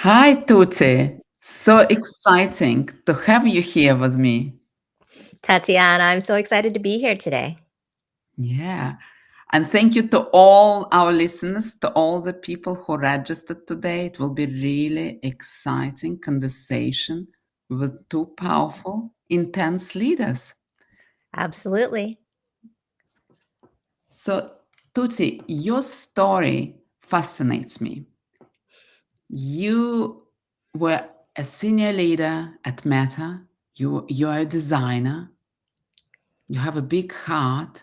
Hi, Tutti. So exciting to have you here with me. Tatiana, I'm so excited to be here today. Yeah. And thank you to all our listeners, to all the people who registered today. It will be really exciting conversation with two powerful, intense leaders. Absolutely. So, Tutti, your story fascinates me. You were a senior leader at Meta. You're a designer. You have a big heart.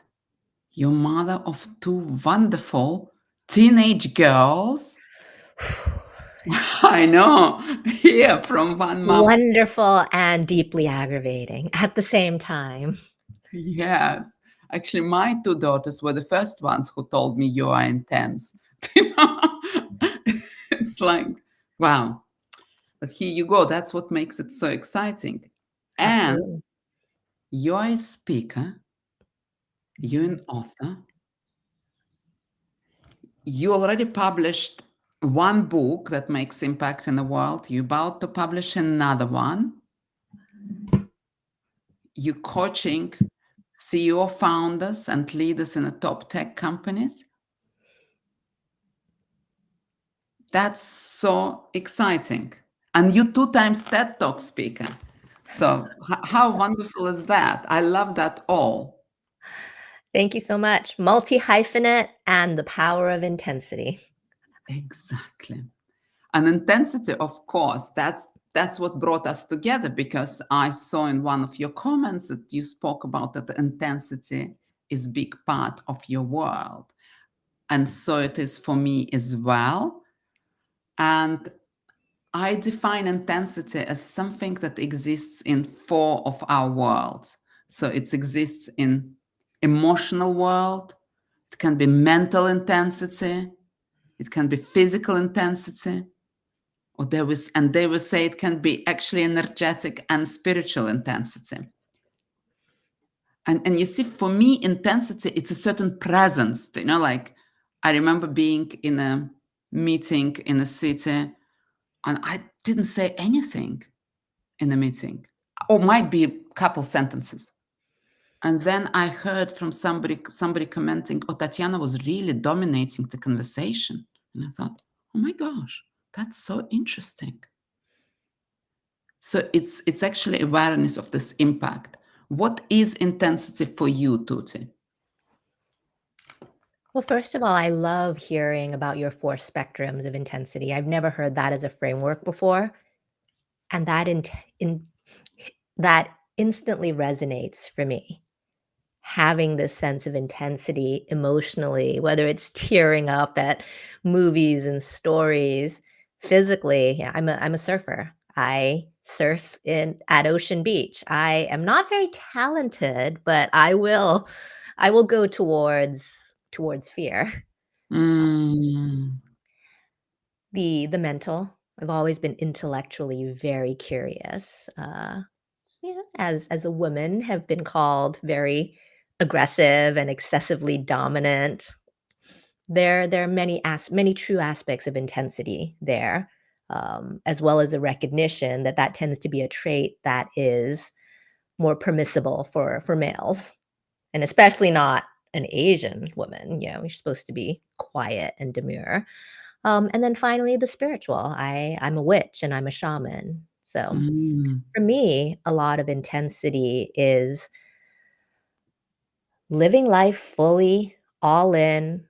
You're mother of two wonderful teenage girls. I know. Here from one mom. Wonderful and deeply aggravating at the same time. Yes. Actually, my two daughters were the first ones who told me you are intense. You know? It's like, wow. But here you go. That's what makes it so exciting. And Absolutely. you're a speaker, you're Mhm. an author, you already published one book that makes impact in the world. You're about to publish another one. You're coaching CEO founders and leaders in the top tech companies. That's so exciting. And you two times TED Talk speaker. So how wonderful is that? I love that all. Thank you so much. Multi hyphenate and the power of intensity. Exactly. And intensity, of course, that's what brought us together, because I saw in one of your comments that you spoke about that intensity is big part of your world. And so it is for me as well. And I define intensity as something that exists in four of our worlds. So it exists in emotional world, it can be mental intensity, it can be physical intensity, or they will say it can be actually energetic and spiritual intensity. And you see, for me, intensity, it's a certain presence, like I remember being in a meeting in a city and I didn't say anything in the meeting, or might be a couple sentences. And then I heard from somebody commenting, oh, Tatiana was really dominating the conversation. And I thought, oh my gosh, that's so interesting. So it's actually awareness of this impact. What is intensity for you, Tuti? Well, first of all, I love hearing about your four spectrums of intensity. I've never heard that as a framework before. And that instantly resonates for me. Having this sense of intensity emotionally, whether it's tearing up at movies and stories, physically. Yeah, I'm a surfer. I surf in at Ocean Beach. I am not very talented, but I will go towards fear. Mm, The mental. I've always been intellectually very curious. As a woman, have been called very aggressive and excessively dominant. There are many true aspects of intensity there, as well as a recognition that that tends to be a trait that is more permissible for males, and especially not an Asian woman. You're supposed to be quiet and demure. And then finally, the spiritual. I'm a witch and I'm a shaman. So mm, for me, a lot of intensity is living life fully, all in,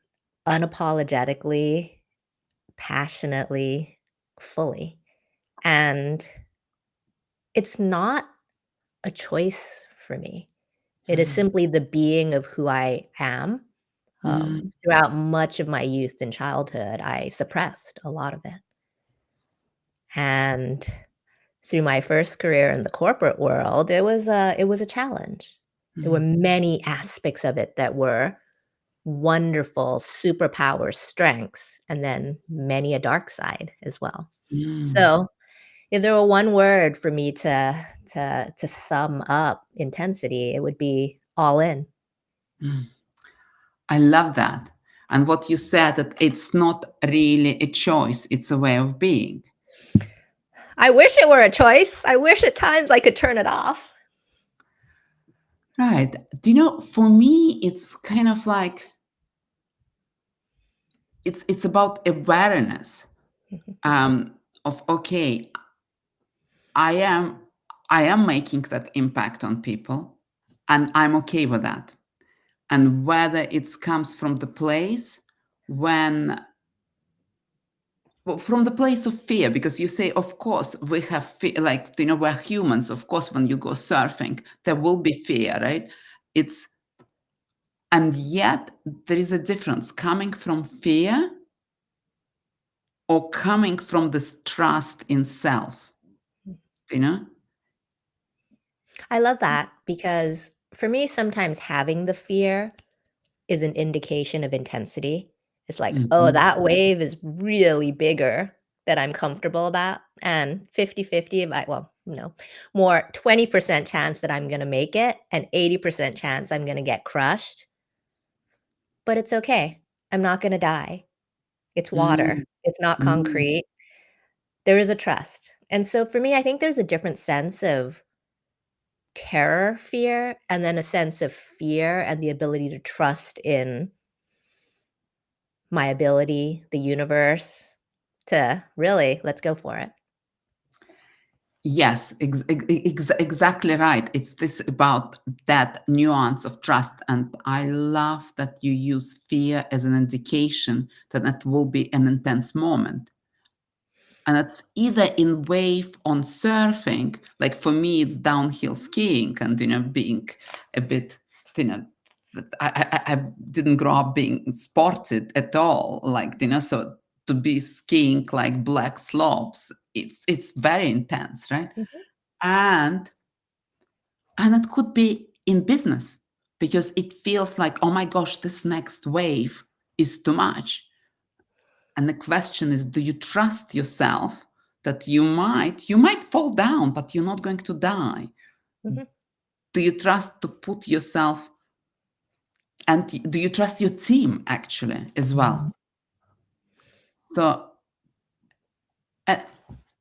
unapologetically, passionately, fully. And it's not a choice for me. It is mm, simply the being of who I am. mm, Throughout much of my youth and childhood, I suppressed a lot of it. And through my first career in the corporate world, it was a challenge. There were mm, many aspects of it that were wonderful superpower strengths, and then many a dark side as well. mm, So, if there were one word for me to sum up intensity, it would be all in. mm. I love that. And what you said, that it's not really a choice, it's a way of being. I wish it were a choice. I wish at times I could turn it off. Right. Do you know, for me, it's kind of like it's about awareness Mhm, of okay, I am I am making that impact on people, and I'm okay with that. And whether it comes from the place when well, from the place of fear, because you say, of course, we have fear, like, we're humans. Of course, when you go surfing, there will be fear, right? It's, and yet there is a difference coming from fear or coming from this trust in self, mm. you know? I love that because for me, sometimes having the fear is an indication of intensity. It's like, "Oh, Mhm. that wave is really bigger than I'm comfortable about," and 50-50 if I well, no, more 20% chance that I'm gonna make it and 80% chance I'm gonna get crushed, but it's okay. I'm not gonna die. It's water. Mm, It's not mm. concrete. There is a trust. And so for me, I think there's a different sense of terror, fear, and then a sense of fear and the ability to trust in my ability, the universe, to really, let's go for it. Yes, exactly right. It's this about that nuance of trust. And I love that you use fear as an indication that it will be an intense moment. And it's either in wave on surfing, like for me, it's downhill skiing and, being a bit, you know, I didn't grow up being sported at all. Like, so to be skiing like black slopes, it's very intense, right? Mhm, And it could be in business because it feels like, oh my gosh, this next wave is too much. And the question is, do you trust yourself that you might fall down, but you're not going to die? mhm. Do you trust to put yourself, and do you trust your team actually as well? So, and,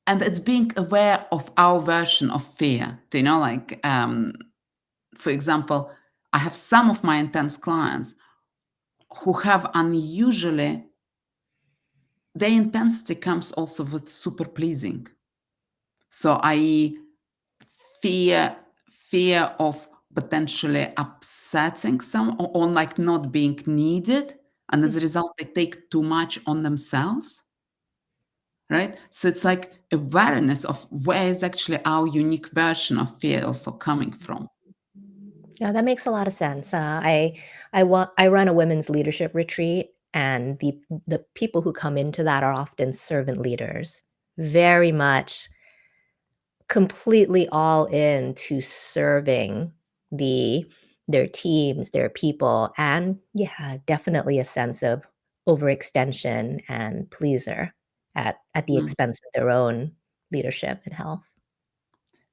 and it's being aware of our version of fear. Like, for example, I have some of my intense clients who have unusually, their intensity comes also with super pleasing. So, i.e., fear fear of potentially upsetting some, or like not being needed, and as a result they take too much on themselves, right? So it's like awareness of where is actually our unique version of fear also coming from. Yeah, that makes a lot of sense. I run a women's leadership retreat, and the people who come into that are often servant leaders, very much completely all in to serving the their teams, their people, and yeah, definitely a sense of overextension and pleaser at the Mm. expense of their own leadership and health.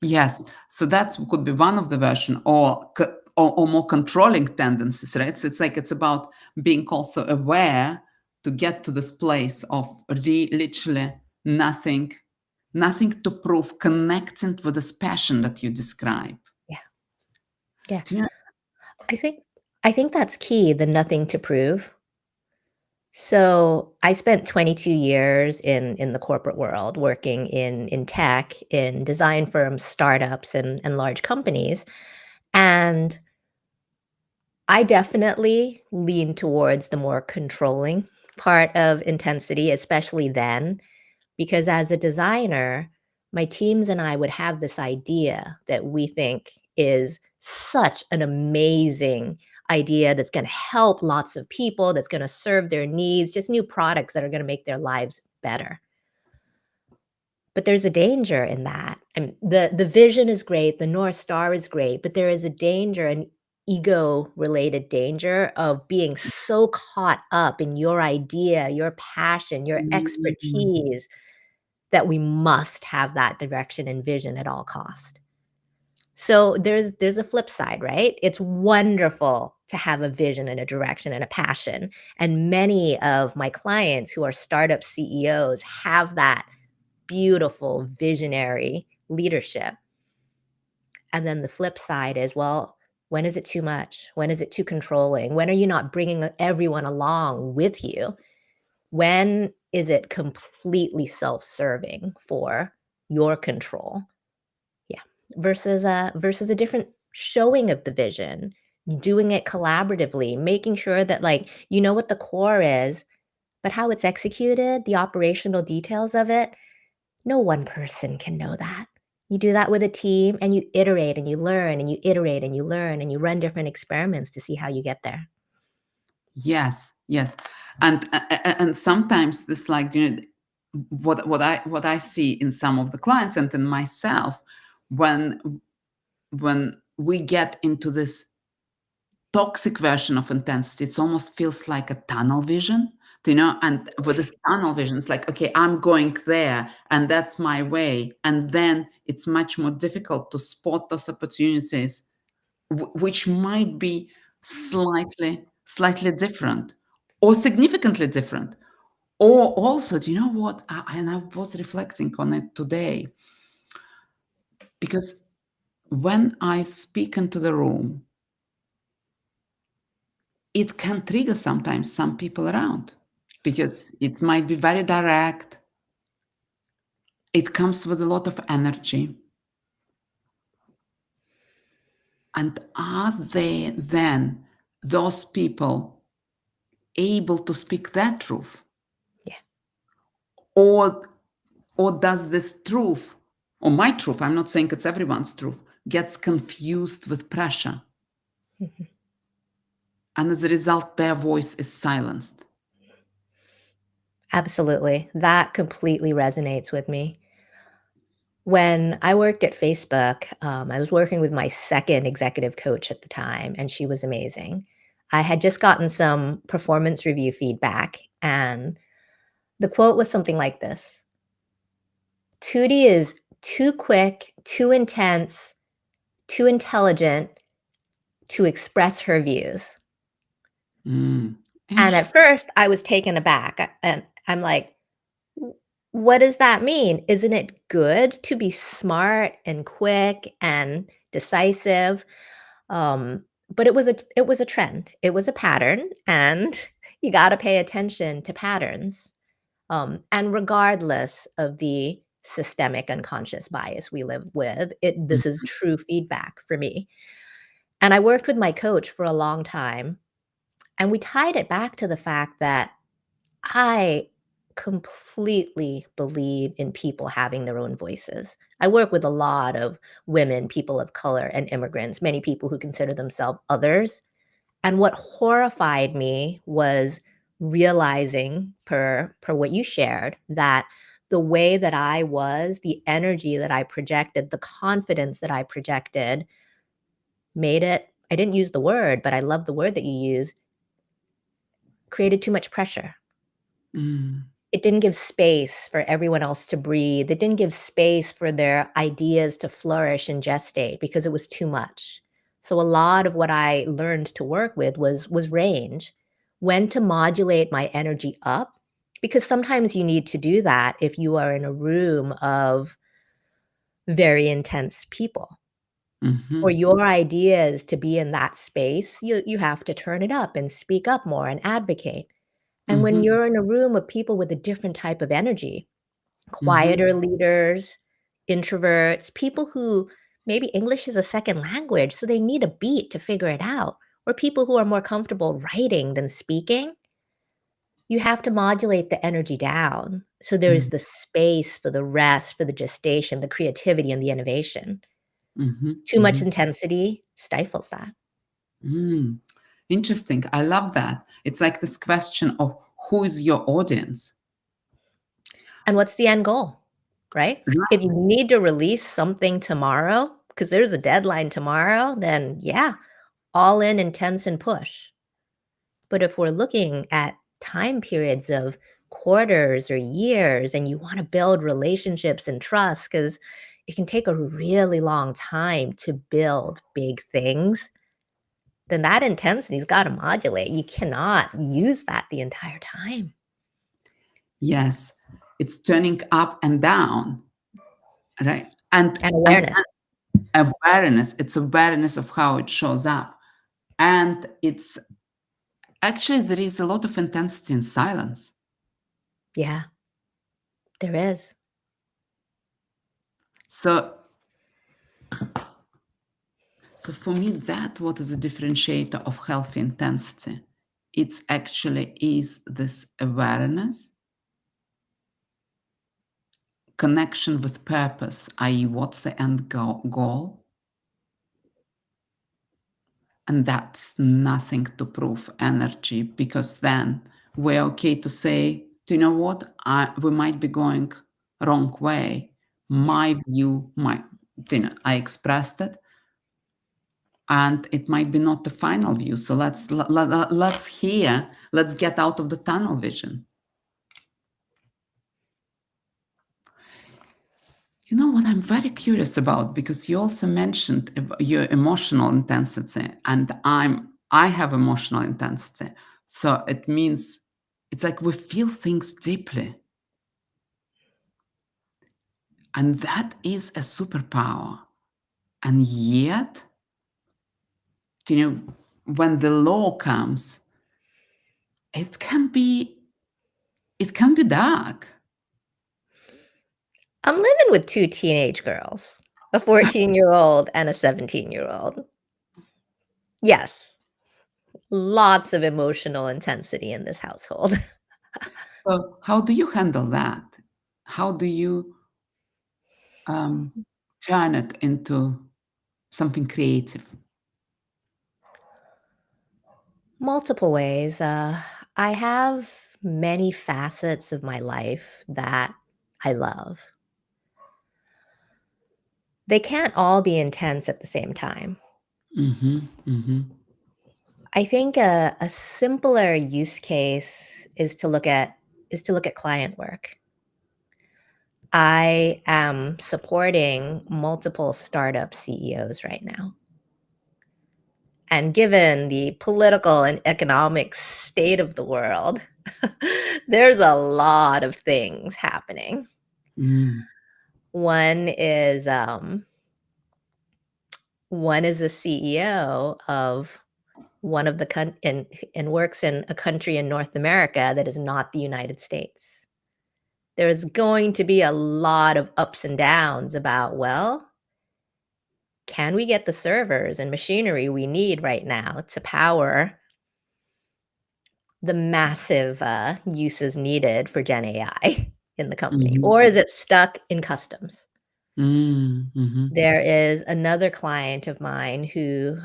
Yes, so that could be one of the version, or more controlling tendencies, right? So it's like it's about being also aware to get to this place of literally nothing to prove, connecting with this passion that you describe. Yeah, yeah. Do you know? I think I think that's key, the nothing to prove. So, I spent 22 years in the corporate world working in tech, in design firms, startups, and large companies, and I definitely lean towards the more controlling part of intensity, especially then, because as a designer, my teams and I would have this idea that we think is such an amazing idea that's going to help lots of people, that's going to serve their needs, just new products that are going to make their lives better. But there's a danger in that. And the vision is great, the North Star is great, but there is a danger, an ego-related danger of being so caught up in your idea, your passion, your Mm. expertise that we must have that direction and vision at all cost. So there's a flip side, right? It's wonderful to have a vision and a direction and a passion. And many of my clients who are startup CEOs have that beautiful, visionary leadership. And then the flip side is, well, when is it too much? When is it too controlling? When are you not bringing everyone along with you? When is it completely self-serving for your control? Yeah. Versus a different showing of the vision, doing it collaboratively, making sure that like you know what the core is, but how it's executed, the operational details of it, no one person can know that. You do that with a team and you iterate and you learn and you iterate and you learn and you run different experiments to see how you get there. Yes, yes. And sometimes this, like, what I see in some of the clients and in myself, when we get into this toxic version of intensity, it almost feels like a tunnel vision, and with this tunnel vision, it's like, okay, I'm going there and that's my way. And then it's much more difficult to spot those opportunities, which might be slightly different or significantly different. Or also, do you know what? And I was reflecting on it today, because when I speak into the room, it can trigger sometimes some people around, because it might be very direct. It comes with a lot of energy. And are they then, those people, able to speak their truth? Yeah. Or does this truth, or my truth, I'm not saying it's everyone's truth, gets confused with pressure? Mhm. And as a result, their voice is silenced. Absolutely. That completely resonates with me. When I worked at Facebook, I was working with my second executive coach at the time, and she was amazing. I had just gotten some performance review feedback, and the quote was something like this: Tootie is too quick, too intense, too intelligent to express her views. Mm. And at Interesting. first, I was taken aback, and I'm like, what does that mean? Isn't it good to be smart and quick and decisive? But it was a trend. It was a pattern, and you got to pay attention to patterns. And regardless of the systemic unconscious bias we live with, this is true feedback for me. And I worked with my coach for a long time, and we tied it back to the fact that I completely believe in people having their own voices. I work with a lot of women, people of color, and immigrants, many people who consider themselves others. And what horrified me was realizing, per what you shared, that the way that I was, the energy that I projected, the confidence that I projected made it, I didn't use the word, but I love the word that you use, created too much pressure. Mm. It didn't give space for everyone else to breathe. It didn't give space for their ideas to flourish and gestate because it was too much. So a lot of what I learned to work with was range, when to modulate my energy up, because sometimes you need to do that if you are in a room of very intense people. For Mhm. your ideas to be in that space, you have to turn it up and speak up more and advocate. And when Mhm. you're in a room of people with a different type of energy, Mhm. quieter leaders, introverts, people who maybe English is a second language, so they need a beat to figure it out, or people who are more comfortable writing than speaking, you have to modulate the energy down. So there's Mm. the space for the rest, for the gestation, the creativity, and the innovation. Mhm. Too much Mhm. intensity stifles that. Mm. Interesting. I love that. It's like this question of who is your audience? And what's the end goal, right? If Right. you need to release something tomorrow, because there's a deadline tomorrow, then yeah, all in, intense, and push. But if we're looking at time periods of quarters or years and you want to build relationships and trust, because it can take a really long time to build big things, then that intensity's got to modulate. You cannot use that the entire time. Yes. It's turning up and down, right? And And awareness. awareness. It's awareness of how it shows up. And it's actually, there is a lot of intensity in silence. Yeah, there is. So for me, that what is a differentiator of healthy intensity. It's actually is this awareness, connection with purpose, i.e., what's the end goal, and that's nothing to prove energy, because then we're okay to say, do you know what? We might be going wrong way. My view, I expressed it, and it might be not the final view. So let's get out of the tunnel vision. You know what I'm very curious about, because you also mentioned your emotional intensity, and I have emotional intensity. So it means it's like we feel things deeply. And that is a superpower. And yet, when the law comes, it can be dark. I'm living with 2 teenage girls, a 14-year-old and a 17-year-old. Yes, lots of emotional intensity in this household. So how do you handle that? How do you turn it into something creative? Multiple ways. I have many facets of my life that I love. They can't all be intense at the same time. I think a simpler use case is to look at client work. I am supporting multiple startup CEOs right now. And given the political and economic state of the world, there's a lot of things happening. One is a CEO of one of the and works in a country in North America that is not the United States. There's going to be a lot of ups and downs about, well, can we get the servers and machinery we need right now to power the massive uses needed for Gen AI in the company? Or is it stuck in customs? There is another client of mine who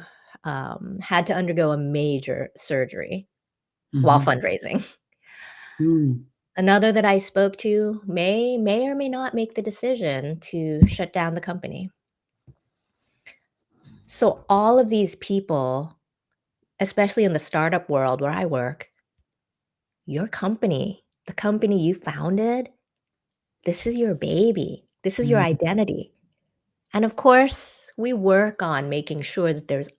had to undergo a major surgery while fundraising. Another that I spoke to may or may not make the decision to shut down the company. So all of these people, especially in the startup world where I work, your company, the company you founded, this is your baby. This is your identity. And of course, we work on making sure that there's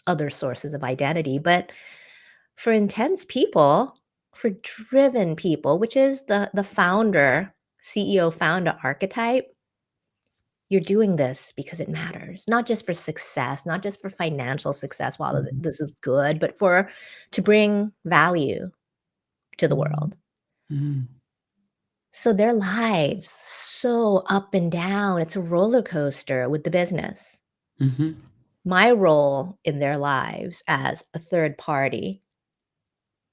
other sources of identity. But for intense people, for driven people, which is the founder, CEO founder archetype, you're doing this because it matters, not just for success, not just for financial success, while this is good, but to bring value to the world. So their lives so up and down. It's a roller coaster with the business. My role in their lives as a third party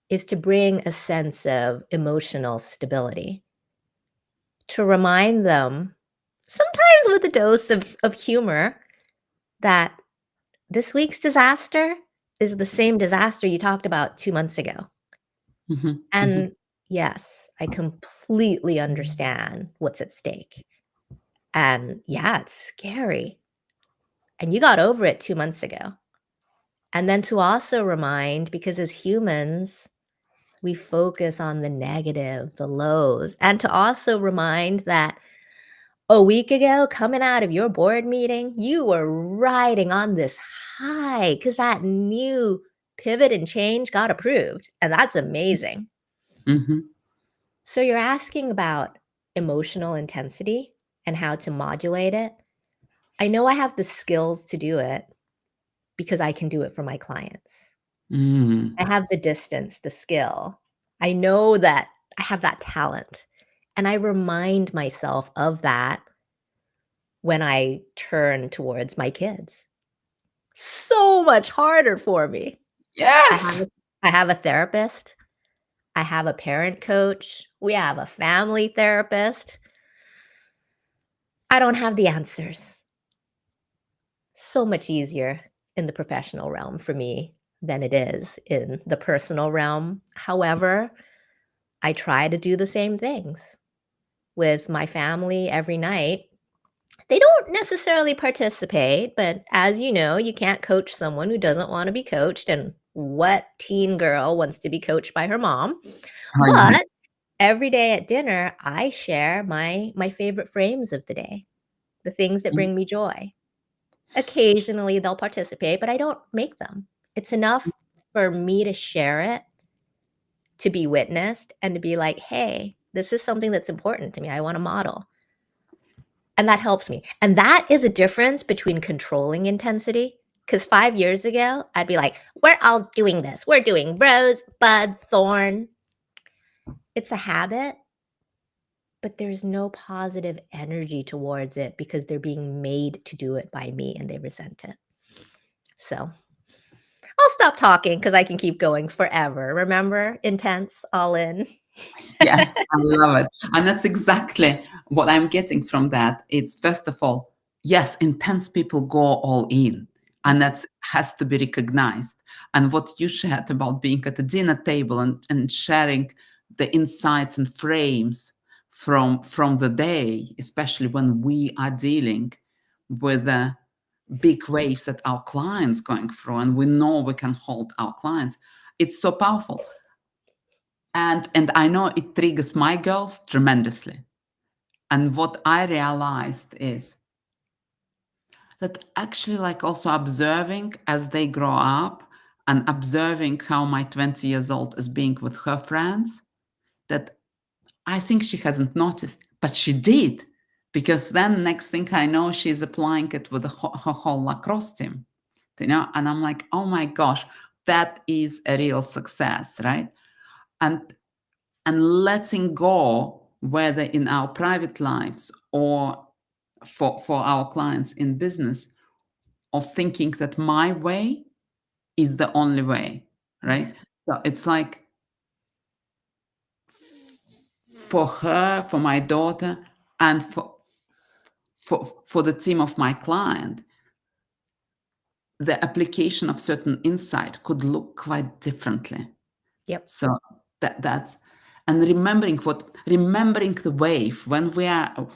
is to bring a sense of emotional stability, to remind them, sometimes with a dose of humor, that this week's disaster is the same disaster you talked about 2 months ago. And yes, I completely understand what's at stake. And yeah, it's scary. And you got over it 2 months ago. And then to also remind, because as humans, we focus on the negative, the lows, and to also remind that a week ago, coming out of your board meeting, you were riding on this high because that new pivot and change got approved. And that's amazing. So you're asking about emotional intensity and how to modulate it, I know I have the skills to do it because I can do it for my clients. Mm. I have the distance, the skill. I know that I have that talent, and I remind myself of that when I turn towards my kids. So much harder for me. I have Yes. a I have a therapist. I have a parent coach. We have a family therapist. I don't have the answers. So much easier in the professional realm for me than it is in the personal realm. However, I try to do the same things with my family every night. They don't necessarily participate, but as you know, you can't coach someone who doesn't want to be coached. And what teen girl wants to be coached by her mom? Oh, yeah. But every day at dinner, I share my favorite frames of the day, the things that bring me joy. Occasionally, they'll participate, but I don't make them. It's enough for me to share it, to be witnessed, and to be like, "Hey, this is something that's important to me. I wanna model." And that helps me. And that is a difference between controlling intensity. Because 5 years ago, I'd be like, "We're all doing this. We're doing rose, bud, thorn." It's a habit, but there's no positive energy towards it because they're being made to do it by me and they resent it. So I'll stop talking because I can keep going forever. Remember? Intense, all in. Yes, I love it. And that's exactly what I'm getting from that. It's first of all, yes, intense people go all in, and Mhm. that has to be recognized. And what you shared about being at the dinner table and sharing the insights and frames from the day, especially when we are dealing with big waves that our clients going through, and we know we can hold our clients. It's so powerful. And I know it triggers my girls tremendously. And what I realized is that actually, like, also observing as they grow up and observing how my 20 years old is being with her friends, that I think she hasn't noticed, but she did. Because then next thing I know, she's applying it with her whole lacrosse team, and I'm like, oh my gosh, that is a real success, right? And letting go, whether in our private lives or for our clients in business, of thinking that my way is the only way, Yeah. right? So it's like for her, for my daughter, and for the team of my client, the application of certain insight could look quite differently. Yep. So that's, and remembering the wave when we are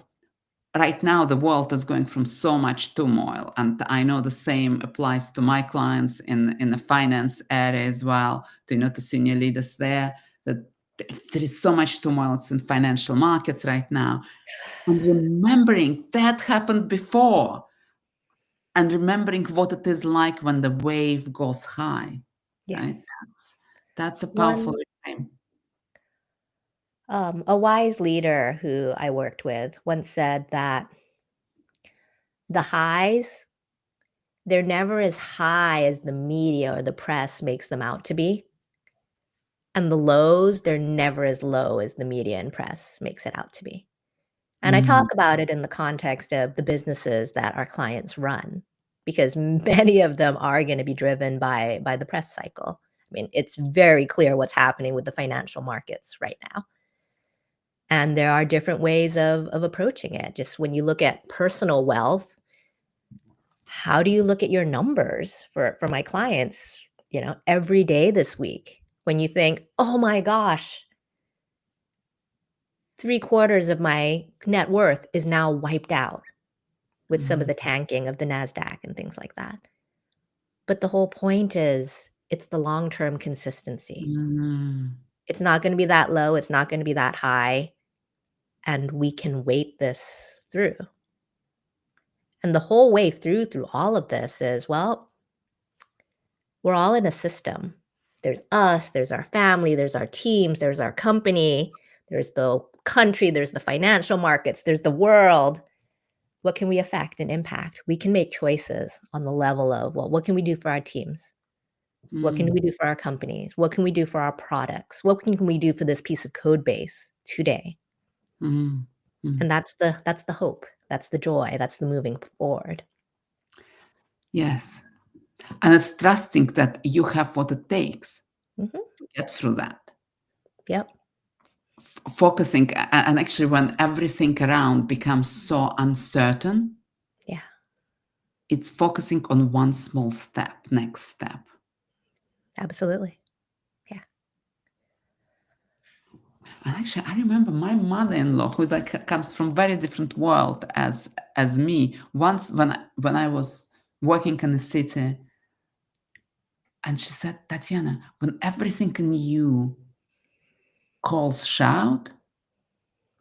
right now, the world is going from so much turmoil, and I know the same applies to my clients in the finance area as well, to senior leaders there, that there is so much turmoil in financial markets right now. And remembering that happened before, and remembering what it is like when the wave goes high, right? Yes. That's a powerful One reframe. a wise leader who I worked with once said that the highs, they're never as high as the media or the press makes them out to be. And the lows, they're never as low as the media and press makes it out to be. And I talk Mm, about it in the context of the businesses that our clients run, because many of them are gonna be driven by the press cycle. I mean, it's very clear what's happening with the financial markets right now. And there are different ways of approaching it. Just when you look at personal wealth, how do you look at your numbers for my clients, every day this week? When you think, "Oh my gosh, 3/4 of my net worth is now wiped out with some of mhm, the tanking of the Nasdaq and things like that." But the whole point is it's the long-term consistency. mm, It's not gonna be that low, it's not gonna be that high, and we can wait this through. And the whole way through all of this is, well, we're all in a system. There's us, there's our family, there's our teams, there's our company, there's the country, there's the financial markets, there's the world. What can we affect and impact? We can make choices on the level of, well, what can we do for our teams? What can we do for our companies? What can we do for our products? What can we do for this piece of code base today? Mm. Mm. And that's the hope. That's the joy. That's the moving forward. Yes. And it's trusting that you have what it takes Mhm. to get through that. Yep. Focusing, and actually when everything around becomes so uncertain, Yeah. it's focusing on one small step, next step. Absolutely. Yeah. And actually, I remember my mother-in-law, who's like comes from very different world as me. Once when I was working in the city, and she said, Tatiana, when everything in you calls shout,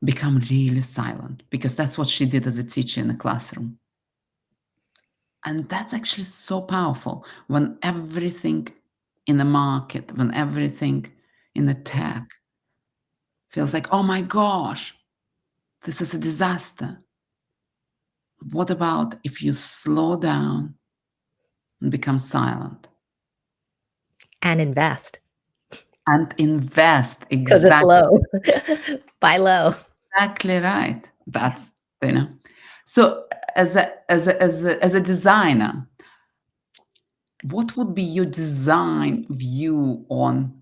become really silent, because that's what she did as a teacher in the classroom. And that's actually so powerful when everything in the market, when everything in the tech feels like, oh my gosh, this is a disaster. What about if you slow down and become silent And invest and invest? because it's low. Buy low. Exactly right. That's, you know. So as a designer, what would be your design view on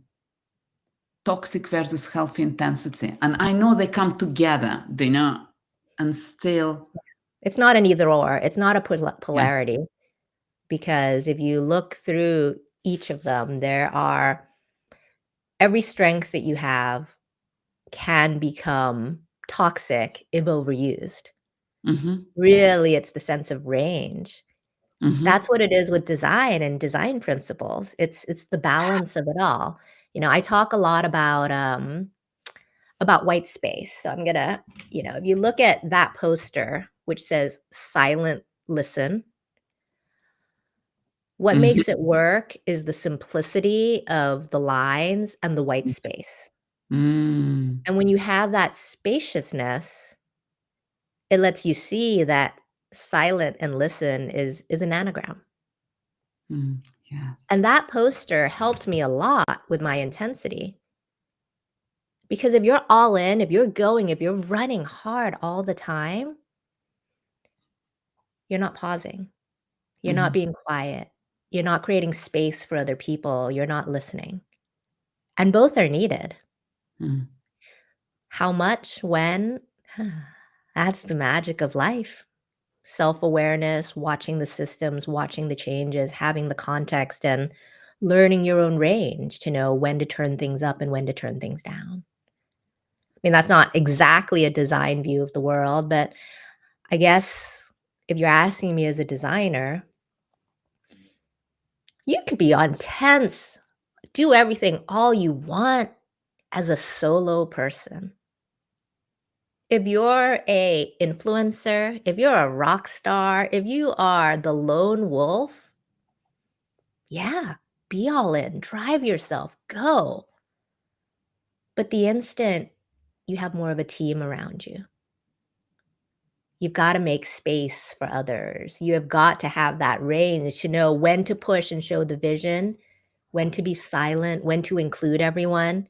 toxic versus healthy intensity? And I know they come together, you know, and still, It's not an either or. It's not a yeah. polarity, because if you look through each of them, there are every strength that you have can become toxic if overused. Mhm. Really, it's the sense of range. Mhm. That's what it is with design and design principles. It's the balance of it all. I talk a lot about white space. So I'm gonna, if you look at that poster, which says silent listen, what Mhm. makes it work is the simplicity of the lines and the white space. Mm. And when you have that spaciousness, it lets you see that silent and listen is an anagram. Mm. Yes. And that poster helped me a lot with my intensity. Because if you're all in, if you're going, if you're running hard all the time, you're not pausing. You're not Mhm. being quiet. You're not creating space for other people. You're not listening. And both are needed. Mm. How much, when? That's the magic of life. Self-awareness, watching the systems, watching the changes, having the context, and learning your own range to know when to turn things up and when to turn things down. I mean, that's not exactly a design view of the world, but I guess if you're asking me as a designer, you could be on tense, do everything all you want as a solo person. If you're a influencer, if you're a rock star, if you are the lone wolf, yeah, be all in, drive yourself, go. But the instant you have more of a team around you, you've got to make space for others. You have got to have that range to know when to push and show the vision, when to be silent, when to include everyone.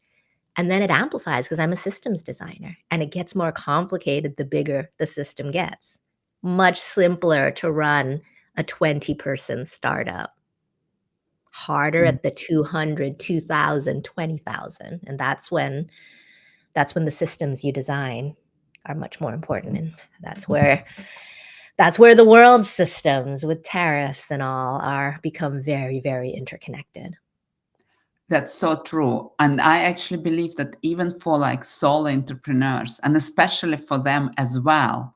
And then it amplifies because I'm a systems designer and it gets more complicated the bigger the system gets. Much simpler to run a 20-person startup. Harder Mm. at the 200, 2,000, 20,000. And that's when the systems you design are much more important. And that's where the world systems with tariffs and all are become very, very interconnected. That's so true. And I actually believe that even for like solo entrepreneurs, and especially for them as well,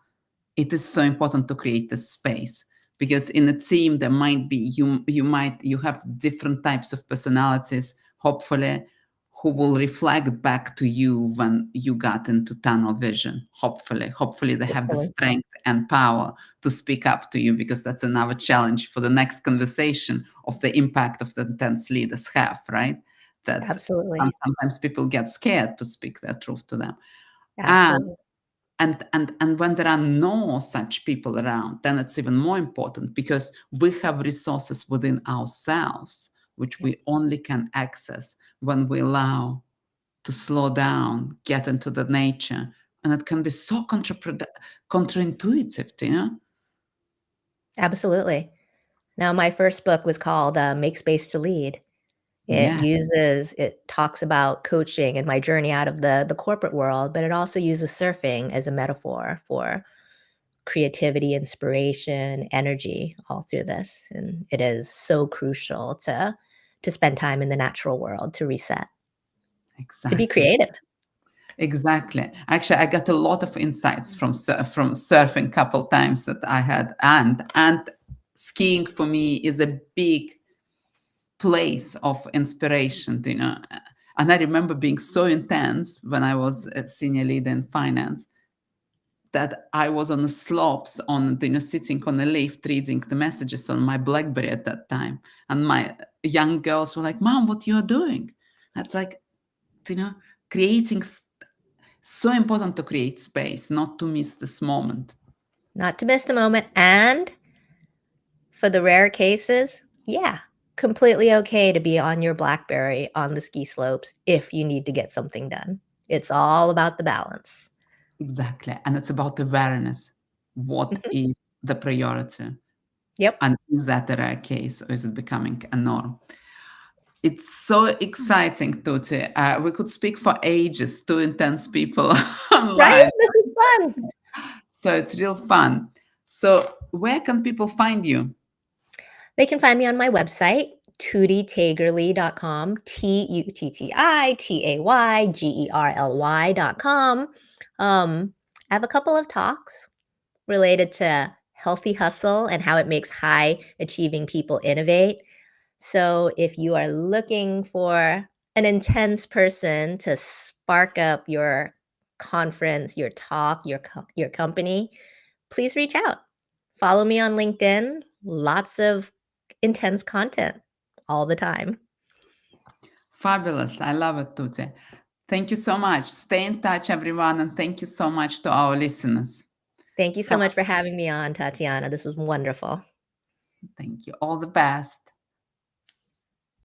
it is so important to create this space, because in a team there might be you have different types of personalities, hopefully, who will reflect back to you when you got into tunnel vision. Hopefully they have the Hopefully. strength and power to speak up to you, because that's another challenge for the next conversation of the impact of the intense leaders have, right? That Absolutely. sometimes people get scared to speak their truth to them. And Absolutely. and when there are no such people around, then it's even more important because we have resources within ourselves which Yep. we only can access when we allow to slow down, get into the nature, and it can be so counterintuitive, you know? Absolutely. Now, my first book was called Make Space to Lead. Yeah, It talks about coaching and my journey out of the corporate world, but it also uses surfing as a metaphor for creativity, inspiration, energy all through this. And it is so crucial to spend time in the natural world to reset, to be exactly. creative. Exactly. Actually, I got a lot of insights from from surfing couple times that I had, and skiing for me is a big place of inspiration, you know. And I remember being so intense when I was a senior leader in finance that I was on the slopes on, you know, sitting on a lift reading the messages on my BlackBerry at that time, and my young girls were like, "Mom, what you're doing?" That's like, you know, creating. So important to create space, not to miss this moment. Not to miss the moment. And for the rare cases, yeah, completely okay to be on your BlackBerry on the ski slopes if you need to get something done. It's all about the balance. Exactly. And it's about awareness. What Mhm. is the priority? Yep. And is that a rare case or is it becoming a norm? It's so exciting, Tuti. We could speak for ages, two intense people Right? online. This is fun. So it's real fun. So, where can people find you? They can find me on my website, tuttitaygerly.com, TUTTITAYGERLY.com. I have a couple of talks related to healthy hustle and how it makes high achieving people innovate. So if you are looking for an intense person to spark up your conference, your talk, your company, please reach out. Follow me on LinkedIn. Lots of intense content all the time. Fabulous. I love it, Tuti. Thank you so much. Stay in touch, everyone. And thank you so much to our listeners. Thank you so Have much for having me on, Tatiana. This was wonderful. Thank you. All the best.